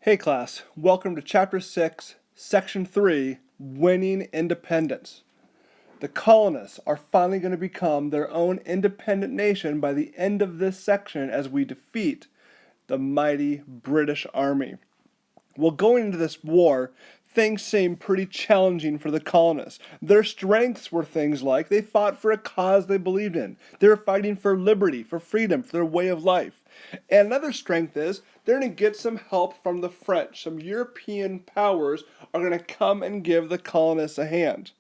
Hey class, welcome to Chapter 6, Section 3, Winning Independence. The colonists are finally going to become their own independent nation by the end of this section as we defeat the mighty British Army. Well, going into this war, things seemed pretty challenging for the colonists. Their strengths were things like they fought for a cause they believed in. They were fighting for liberty, for freedom, for their way of life. And another strength is they're going to get some help from the French. Some European powers are going to come and give the colonists a hand.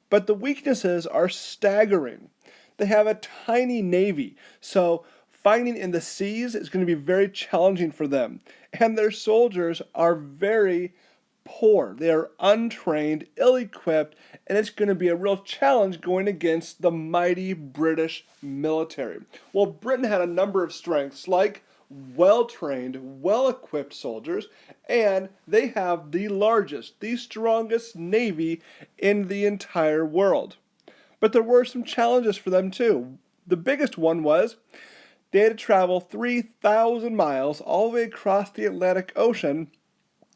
But the weaknesses are staggering. They have a tiny navy, so fighting in the seas is going to be very challenging for them. And their soldiers are very poor. They are untrained, ill-equipped, and it's going to be a real challenge going against the mighty British military. Well, Britain had a number of strengths like well-trained, well-equipped soldiers, and they have the largest, the strongest navy in the entire world. But there were some challenges for them too. The biggest one was they had to travel 3,000 miles all the way across the Atlantic Ocean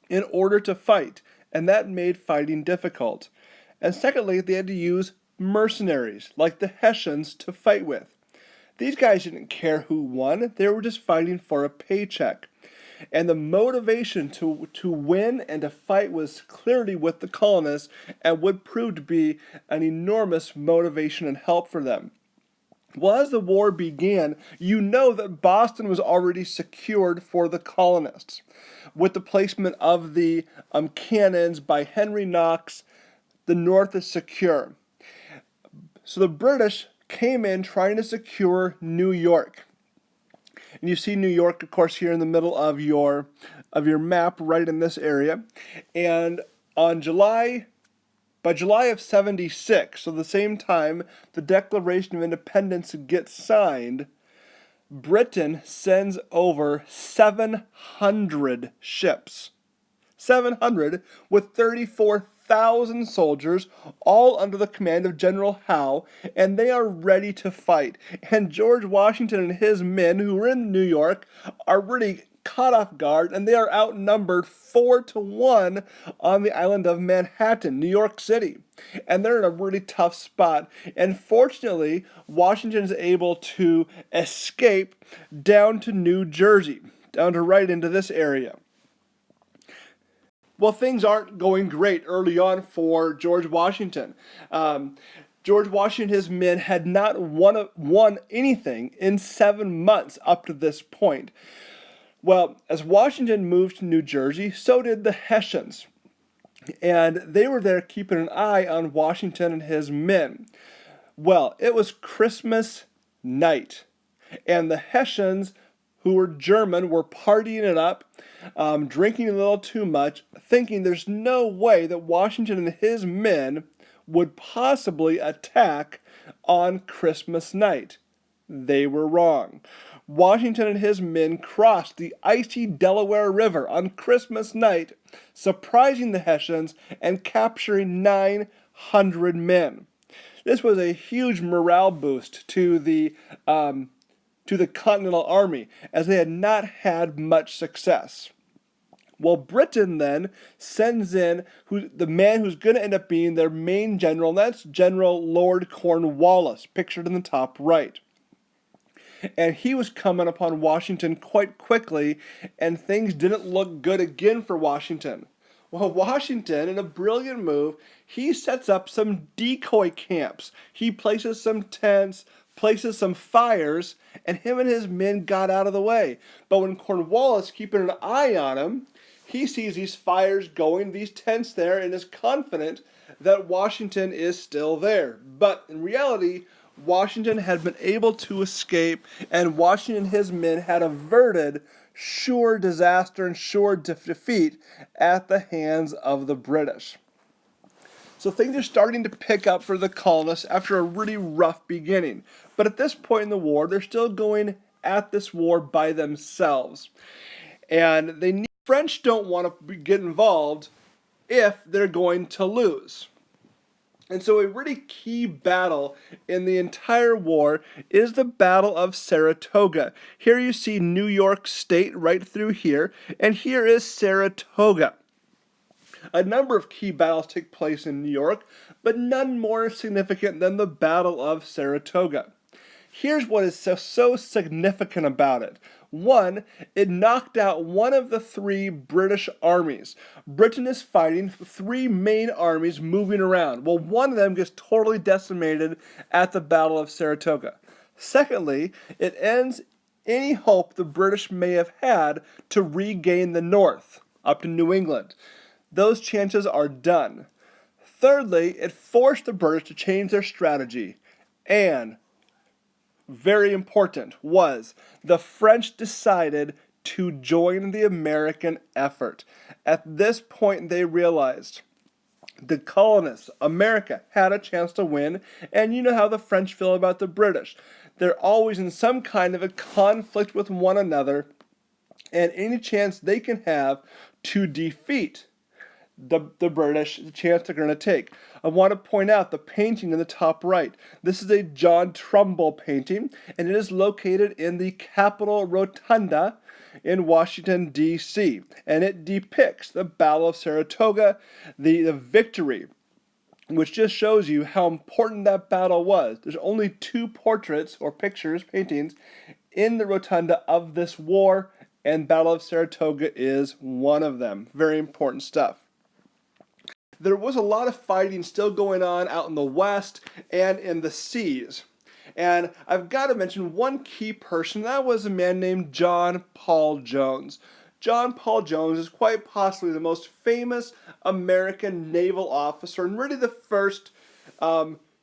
in order to fight, and that made fighting difficult. And secondly, they had to use mercenaries like the Hessians to fight with. These guys didn't care who won, they were just fighting for a paycheck. And the motivation to win and to fight was clearly with the colonists and would prove to be an enormous motivation and help for them. Well, as the war began, you know that Boston was already secured for the colonists. With the placement of the cannons by Henry Knox, the North is secure. So the British came in trying to secure New York. And you see New York, of course, here in the middle of your map, right in this area. And by July of 76, so the same time the Declaration of Independence gets signed, Britain sends over 700 ships. 700 with 34,000 soldiers, all under the command of General Howe, and they are ready to fight. And George Washington and his men, who are in New York, are really caught off guard, and they are outnumbered 4-1 on the island of Manhattan, New York City. And they're in a really tough spot. And fortunately, Washington is able to escape down to New Jersey, down to right into this area. Well, things aren't going great early on for George Washington. George Washington and his men had not won anything in 7 months up to this point. Well, as Washington moved to New Jersey, so did the Hessians. And they were there keeping an eye on Washington and his men. Well, it was Christmas night, and the Hessians, who were German, were partying it up, drinking a little too much, thinking there's no way that Washington and his men would possibly attack on Christmas night. They were wrong. Washington and his men crossed the icy Delaware River on Christmas night, surprising the Hessians and capturing 900 men. This was a huge morale boost to the Continental Army, as they had not had much success. Well, Britain then sends in the man who's going to end up being their main general, and that's General Lord Cornwallis, pictured in the top right. And he was coming upon Washington quite quickly, and things didn't look good again for Washington. Well, Washington, in a brilliant move, he sets up some decoy camps. He places some tents, places some fires, and him and his men got out of the way. But when Cornwallis keeping an eye on him, he sees these fires going, these tents there, and is confident that Washington is still there. But in reality, Washington had been able to escape, and Washington and his men had averted sure disaster and sure defeat at the hands of the British. So things are starting to pick up for the colonists after a really rough beginning. But at this point in the war, they're still going at this war by themselves. And French don't want to get involved if they're going to lose. And so a really key battle in the entire war is the Battle of Saratoga. Here you see New York State right through here, and here is Saratoga. A number of key battles take place in New York, but none more significant than the Battle of Saratoga. Here's what is so significant about it. One, it knocked out one of the three British armies. Britain is fighting three main armies moving around. Well, one of them gets totally decimated at the Battle of Saratoga. Secondly, it ends any hope the British may have had to regain the North up to New England. Those chances are done. Thirdly, it forced the British to change their strategy. And very important, was the French decided to join the American effort. At this point, they realized the colonists, America, had a chance to win, and you know how the French feel about the British. They're always in some kind of a conflict with one another, and any chance they can have to defeat the British, the chance they're going to take. I want to point out the painting in the top right. This is a John Trumbull painting, and it is located in the Capitol Rotunda in Washington, D.C., and it depicts the Battle of Saratoga, the victory, which just shows you how important that battle was. There's only two portraits or pictures, paintings, in the rotunda of this war, and Battle of Saratoga is one of them. Very important stuff. There was a lot of fighting still going on out in the west and in the seas. And I've got to mention one key person. That was a man named John Paul Jones. John Paul Jones is quite possibly the most famous American naval officer and really the first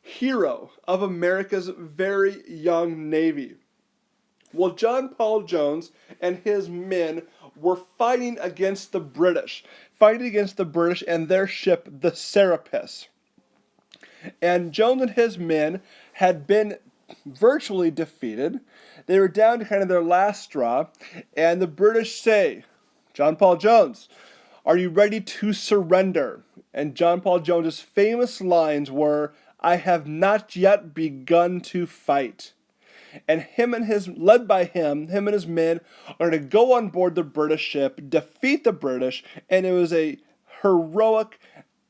hero of America's very young Navy. Well, John Paul Jones and his men were fighting against the British and their ship, the Serapis. And Jones and his men had been virtually defeated. They were down to kind of their last straw, and the British say, John Paul Jones, are you ready to surrender? And John Paul Jones's famous lines were, I have not yet begun to fight. And him and his men are going to go on board the British ship, defeat the British, and it was a heroic,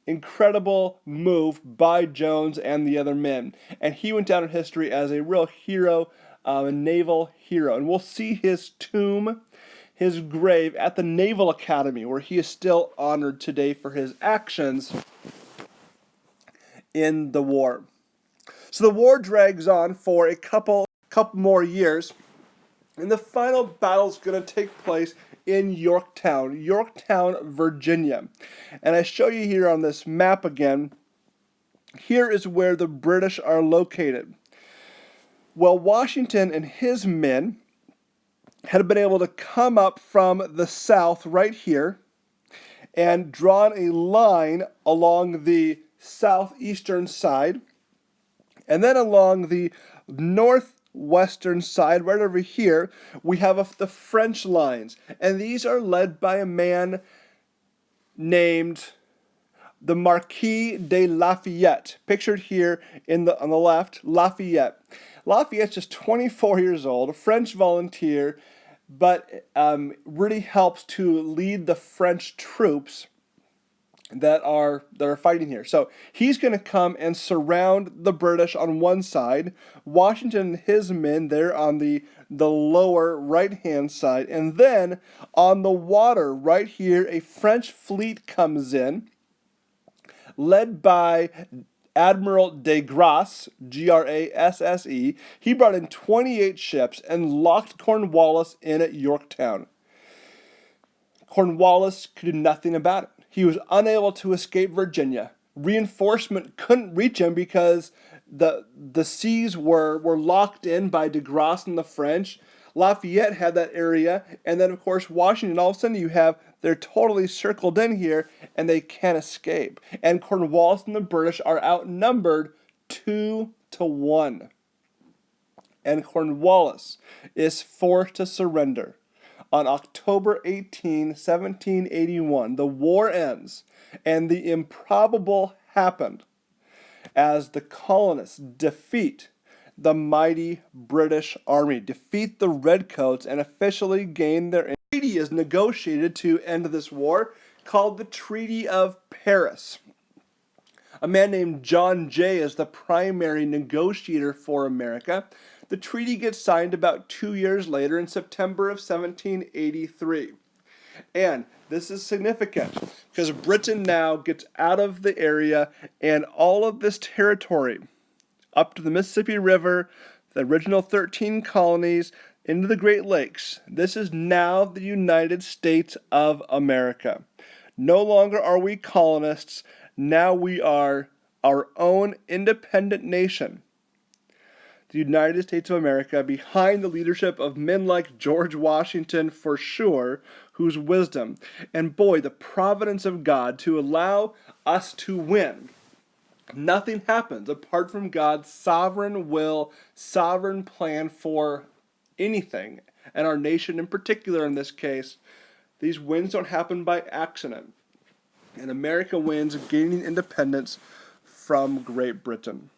incredible move by Jones and the other men. And he went down in history as a real hero, a naval hero. And we'll see his tomb, his grave at the Naval Academy, where he is still honored today for his actions in the war. So the war drags on for a couple more years, and the final battle is going to take place in Yorktown, Virginia. And I show you here on this map again, here is where the British are located. Well, Washington and his men had been able to come up from the south right here and drawn a line along the southeastern side, and then along the northwestern side, right over here, we have the French lines. And these are led by a man named the Marquis de Lafayette, pictured here on the left, Lafayette. Lafayette's just 24 years old, a French volunteer, but really helps to lead the French troops that are fighting here. So he's going to come and surround the British on one side, Washington and his men there on the lower right-hand side, and then on the water right here, a French fleet comes in, led by Admiral de Grasse, Grasse. He brought in 28 ships and locked Cornwallis in at Yorktown. Cornwallis could do nothing about it. He was unable to escape Virginia. Reinforcement couldn't reach him because the seas were locked in by de Grasse and the French. Lafayette had that area, and then of course Washington, all of a sudden they're totally circled in here and they can't escape. And Cornwallis and the British are outnumbered 2-1. And Cornwallis is forced to surrender. On October 18, 1781, the war ends, and the improbable happened. as the colonists defeat the mighty British Army, defeat the Redcoats, and officially gain their treaty is negotiated to end this war, called the Treaty of Paris. A man named John Jay is the primary negotiator for America. The treaty gets signed about 2 years later in September of 1783. And this is significant because Britain now gets out of the area, and all of this territory up to the Mississippi River, the original 13 colonies, into the Great Lakes. This is now the United States of America. No longer are we colonists. Now we are our own independent nation. The United States of America, behind the leadership of men like George Washington for sure, whose wisdom and boy, the providence of God to allow us to win. Nothing happens apart from God's sovereign will, sovereign plan for anything, and our nation in particular in this case. These wins don't happen by accident. And America wins, gaining independence from Great Britain.